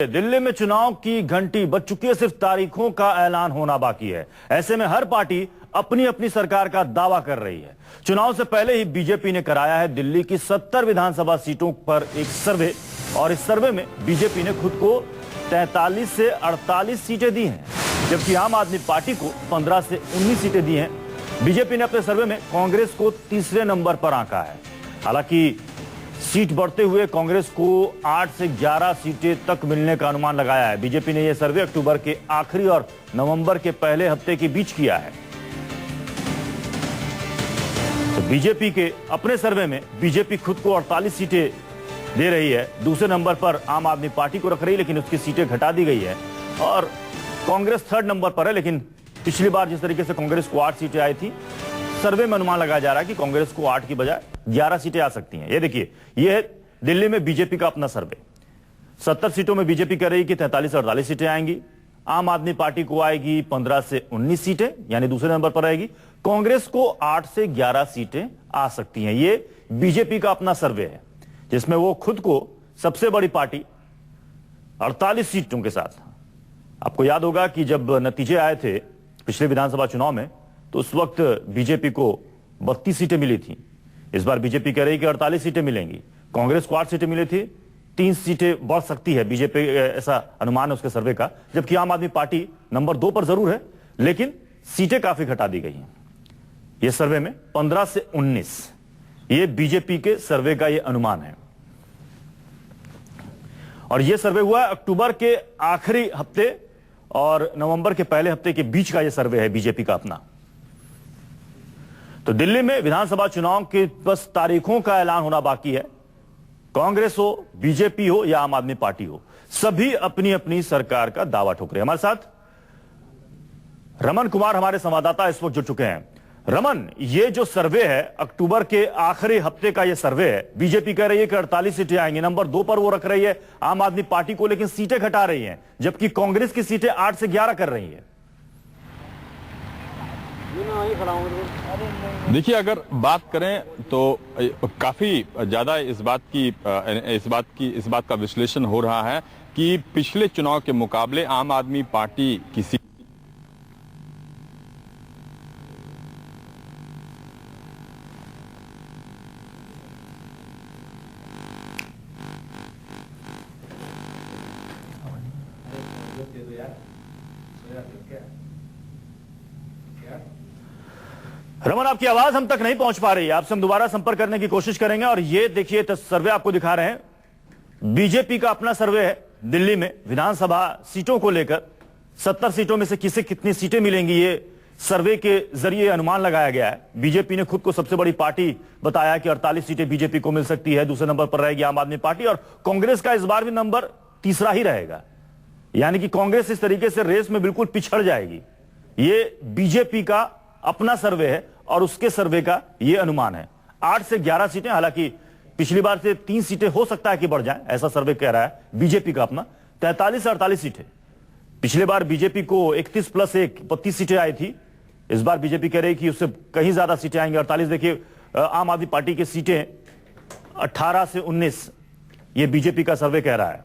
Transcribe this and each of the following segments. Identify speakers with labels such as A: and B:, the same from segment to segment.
A: दिल्ली में चुनाव की घंटी बज चुकी है, सिर्फ तारीखों का ऐलान होना बाकी है। ऐसे में हर पार्टी अपनी अपनी सरकार का दावा कर रही है। चुनाव से पहले ही बीजेपी ने कराया है दिल्ली की 70 विधानसभा सीटों पर एक सर्वे, और इस सर्वे में बीजेपी ने खुद को 43 से 48 सीटें दी हैं, जबकि आम आदमी पार्टी को 15 से 19 सीटें दी हैं। बीजेपी ने अपने सर्वे में कांग्रेस को तीसरे नंबर पर आंका है। हालांकि सीट बढ़ते हुए कांग्रेस को 8 से 11 सीटें तक मिलने का अनुमान लगाया है। बीजेपी ने यह सर्वे अक्टूबर के आखिरी और नवंबर के पहले हफ्ते के बीच किया है। तो बीजेपी के अपने सर्वे में बीजेपी खुद को 48 सीटें दे रही है। दूसरे नंबर पर आम आदमी पार्टी को रख रही है, लेकिन उसकी सीटें घटा दी गई है। और कांग्रेस थर्ड नंबर पर है, लेकिन पिछली बार जिस तरीके से कांग्रेस को 8 सीटें आई थी, सर्वे में अनुमान लगाया जा रहा है कि कांग्रेस को 8 की बजाय 11 सीटें आ सकती हैं। ये देखिए, ये है दिल्ली में बीजेपी का अपना सर्वे। 70 सीटों में बीजेपी कह रही कि 43 से 48 सीटें आएंगी। आम आदमी पार्टी को आएगी 15 से 19 सीटें, यानी दूसरे नंबर पर आएगी। कांग्रेस को 8 से 11 सीटें आ सकती हैं। ये बीजेपी का अपना सर्वे है, जिसमें वो खुद को सबसे बड़ी पार्टी 48 सीटों के साथ। आपको याद होगा कि जब नतीजे आए थे पिछले विधानसभा चुनाव में, तो उस वक्त बीजेपी को 32 सीटें मिली थी। इस बार बीजेपी कह रही कि 48 सीटें मिलेंगी। कांग्रेस को 8 सीटें मिली थी, 3 सीटें बढ़ सकती है बीजेपी, ऐसा अनुमान है उसके सर्वे का। जबकि आम आदमी पार्टी नंबर 2 पर जरूर है, लेकिन सीटें काफी घटा दी गई हैं। यह सर्वे में 15 से 19, ये बीजेपी के सर्वे का यह अनुमान है। और यह सर्वे हुआ अक्टूबर के आखिरी हफ्ते और नवंबर के पहले हफ्ते के बीच का यह सर्वे है बीजेपी का अपना। तो दिल्ली में विधानसभा चुनाव के बस तारीखों का ऐलान होना बाकी है। कांग्रेस हो, बीजेपी हो या आम आदमी पार्टी हो, सभी अपनी अपनी सरकार का दावा ठोक रहे हैं। हमारे साथ रमन कुमार हमारे संवाददाता इस वक्त जुड़ चुके हैं। रमन, ये जो सर्वे है, अक्टूबर के आखिरी हफ्ते का ये सर्वे है, बीजेपी कह रही है कि 48 सीटें आएंगी। नंबर 2 पर वो रख रही है आम आदमी पार्टी को, लेकिन सीटें घटा रही हैं, जबकि कांग्रेस की सीटें 8 से 11 कर रही है।
B: देखिए, अगर बात करें तो काफी ज्यादा इस बात का विश्लेषण हो रहा है कि पिछले चुनाव के मुकाबले आम आदमी पार्टी की सीट
A: रमन, आपकी आवाज हम तक नहीं पहुंच पा रही है, आपसे हम दोबारा संपर्क करने की कोशिश करेंगे। और ये देखिए, सर्वे आपको दिखा रहे हैं, बीजेपी का अपना सर्वे है। दिल्ली में विधानसभा सीटों को लेकर 70 सीटों में से किसे कितनी सीटें मिलेंगी, ये सर्वे के जरिए अनुमान लगाया गया है। बीजेपी ने खुद को सबसे बड़ी पार्टी बताया कि 48 सीटें बीजेपी को मिल सकती है। दूसरे नंबर पर रहेगी आम आदमी पार्टी, और कांग्रेस का इस बार भी नंबर तीसरा ही रहेगा। यानी कि कांग्रेस इस तरीके से रेस में बिल्कुल पिछड़ जाएगी। ये बीजेपी का अपना सर्वे है और उसके सर्वे का यह अनुमान है। 8 से 11 सीटें, हालांकि पिछली बार से 3 सीटें हो सकता है कि बढ़ जाएं, ऐसा सर्वे कह रहा है बीजेपी का अपना। 43 से 48 सीटें, पिछले बार बीजेपी को 31 प्लस 1 32 सीटें आई थी। इस बार बीजेपी कह रही कि उससे कहीं ज्यादा सीटें आएंगी, 48। देखिए, आम आदमी पार्टी की सीटें 18 से 19, यह बीजेपी का सर्वे कह रहा है।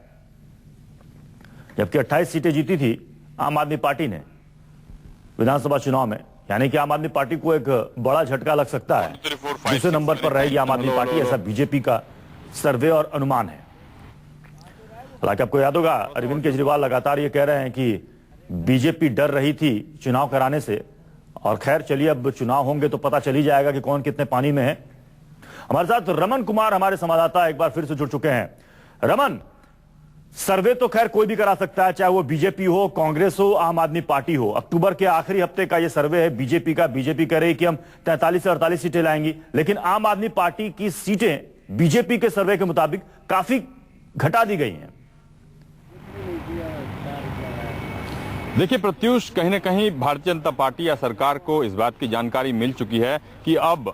A: जबकि 28 सीटें जीती थी आम आदमी पार्टी ने विधानसभा चुनाव में, यानी कि आम आदमी पार्टी को एक बड़ा झटका लग सकता है। दूसरे नंबर पर रहेगी आम आदमी पार्टी, ऐसा बीजेपी का सर्वे और अनुमान है। हालांकि आपको याद होगा, अरविंद केजरीवाल लगातार ये कह रहे हैं कि बीजेपी डर रही थी चुनाव कराने से। और खैर, चलिए, अब चुनाव होंगे तो पता चल ही जाएगा कि कौन कितने पानी में है। हमारे साथ रमन कुमार हमारे संवाददाता एक बार फिर से जुड़ चुके हैं। रमन, सर्वे तो खैर कोई भी करा सकता है, चाहे वो बीजेपी हो, कांग्रेस हो, आम आदमी पार्टी हो। अक्टूबर के आखिरी हफ्ते का ये सर्वे है बीजेपी का। बीजेपी कह रही है कि हम 43 से 48 सीटें लाएंगी, लेकिन आम आदमी पार्टी की सीटें बीजेपी के सर्वे के मुताबिक काफी घटा दी गई हैं।
B: देखिए प्रत्युष, कहीं ना कहीं भारतीय जनता पार्टी या सरकार को इस बात की जानकारी मिल चुकी है कि अब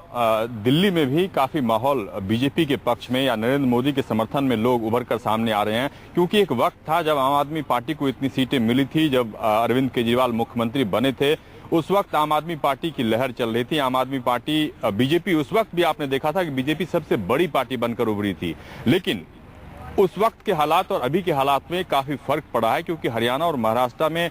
B: दिल्ली में भी काफी माहौल बीजेपी के पक्ष में या नरेंद्र मोदी के समर्थन में लोग उभर कर सामने आ रहे हैं। क्योंकि एक वक्त था जब आम आदमी पार्टी को इतनी सीटें मिली थी, जब अरविंद केजरीवाल मुख्यमंत्री बने थे, उस वक्त आम आदमी पार्टी की लहर चल रही थी। आम आदमी पार्टी, बीजेपी, उस वक्त भी आपने देखा था कि बीजेपी सबसे बड़ी पार्टी बनकर उभरी थी। लेकिन उस वक्त के हालात और अभी के हालात में काफी फर्क पड़ा है, क्योंकि हरियाणा और महाराष्ट्र में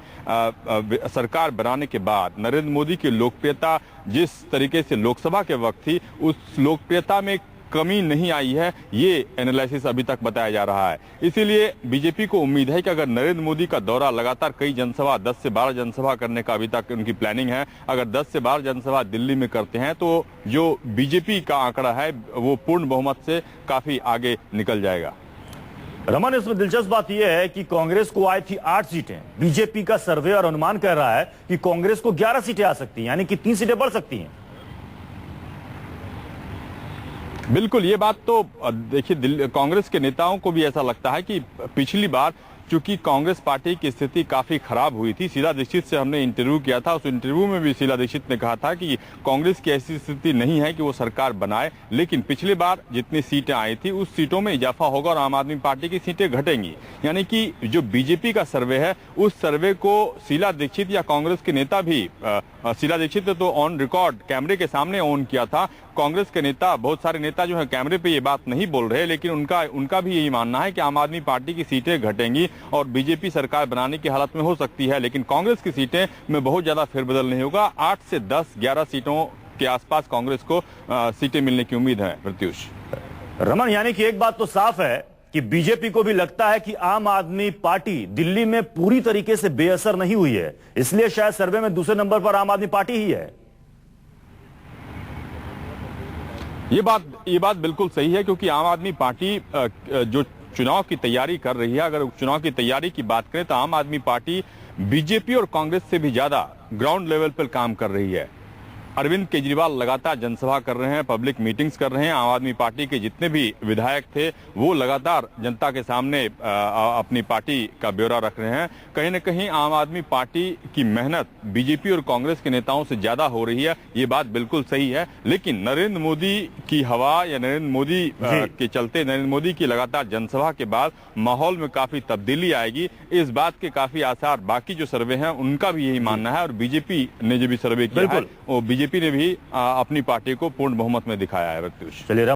B: सरकार बनाने के बाद नरेंद्र मोदी की लोकप्रियता जिस तरीके से लोकसभा के वक्त थी, उस लोकप्रियता में कमी नहीं आई है, ये एनालिसिस अभी तक बताया जा रहा है। इसीलिए बीजेपी को उम्मीद है कि अगर नरेंद्र मोदी का दौरा लगातार कई जनसभा 10 से 12 जनसभा करने का अभी तक उनकी प्लानिंग है, अगर 10 से 12 जनसभा दिल्ली में करते हैं तो जो बीजेपी का आंकड़ा है वो पूर्ण बहुमत से काफी आगे निकल जाएगा।
A: रमन, इसमें दिलचस्प बात यह है कि कांग्रेस को आई थी 8 सीटें, बीजेपी का सर्वे और अनुमान कह रहा है कि कांग्रेस को 11 सीटें आ सकती हैं, यानी कि 3 सीटें बढ़ सकती हैं।
B: बिल्कुल, ये बात तो देखिए, कांग्रेस के नेताओं को भी ऐसा लगता है कि पिछली बार चूंकि कांग्रेस पार्टी की स्थिति काफी खराब हुई थी, शीला दीक्षित से हमने इंटरव्यू किया था, उस इंटरव्यू में भी शीला दीक्षित ने कहा था कि कांग्रेस की ऐसी स्थिति नहीं है कि वो सरकार बनाए, लेकिन पिछली बार जितनी सीटें आई थी उस सीटों में इजाफा होगा और आम आदमी पार्टी की सीटें घटेंगी। यानी कि जो बीजेपी का सर्वे है उस सर्वे को शीला दीक्षित या कांग्रेस के नेता भी, शीला दीक्षित ने तो ऑन रिकॉर्ड कैमरे के सामने ऑन किया था, कांग्रेस के नेता, बहुत सारे नेता जो है कैमरे पे ये बात नहीं बोल रहे, लेकिन उनका भी यही मानना है कि आम आदमी पार्टी की सीटें घटेंगी और बीजेपी सरकार बनाने की हालत में हो सकती है, लेकिन कांग्रेस की सीटें में बहुत ज्यादा फेरबदल नहीं होगा। 8 से 10, 11 सीटों के आसपास कांग्रेस को सीटें मिलने की उम्मीद है। प्रत्युष,
A: रमन, यानी कि एक बात तो साफ है कि बीजेपी को भी लगता है कि आम आदमी पार्टी दिल्ली में पूरी तरीके से बेअसर नहीं हुई है, इसलिए शायद सर्वे में दूसरे नंबर पर आम आदमी पार्टी ही है।
B: ये बात बिल्कुल सही है, क्योंकि आम आदमी पार्टी जो चुनाव की तैयारी कर रही है, अगर चुनाव की तैयारी की बात करें तो आम आदमी पार्टी बीजेपी और कांग्रेस से भी ज्यादा ग्राउंड लेवल पर काम कर रही है। अरविंद केजरीवाल लगातार जनसभा कर रहे हैं, पब्लिक मीटिंग्स कर रहे हैं, आम आदमी पार्टी के जितने भी विधायक थे वो लगातार जनता के सामने अपनी पार्टी का ब्यौरा रख रहे हैं। कहीं न कहीं आम आदमी पार्टी की मेहनत बीजेपी और कांग्रेस के नेताओं से ज्यादा हो रही है, ये बात बिल्कुल सही है, लेकिन नरेंद्र मोदी की हवा या नरेंद्र मोदी के चलते, नरेंद्र मोदी की लगातार जनसभा के बाद माहौल में काफी तब्दीली आएगी, इस बात के काफी आसार बाकी जो सर्वे हैं उनका भी यही मानना है। और बीजेपी ने जो भी सर्वे किया है वो बीजेपी ने भी अपनी पार्टी को पूर्ण बहुमत में दिखाया है।
A: चलिए।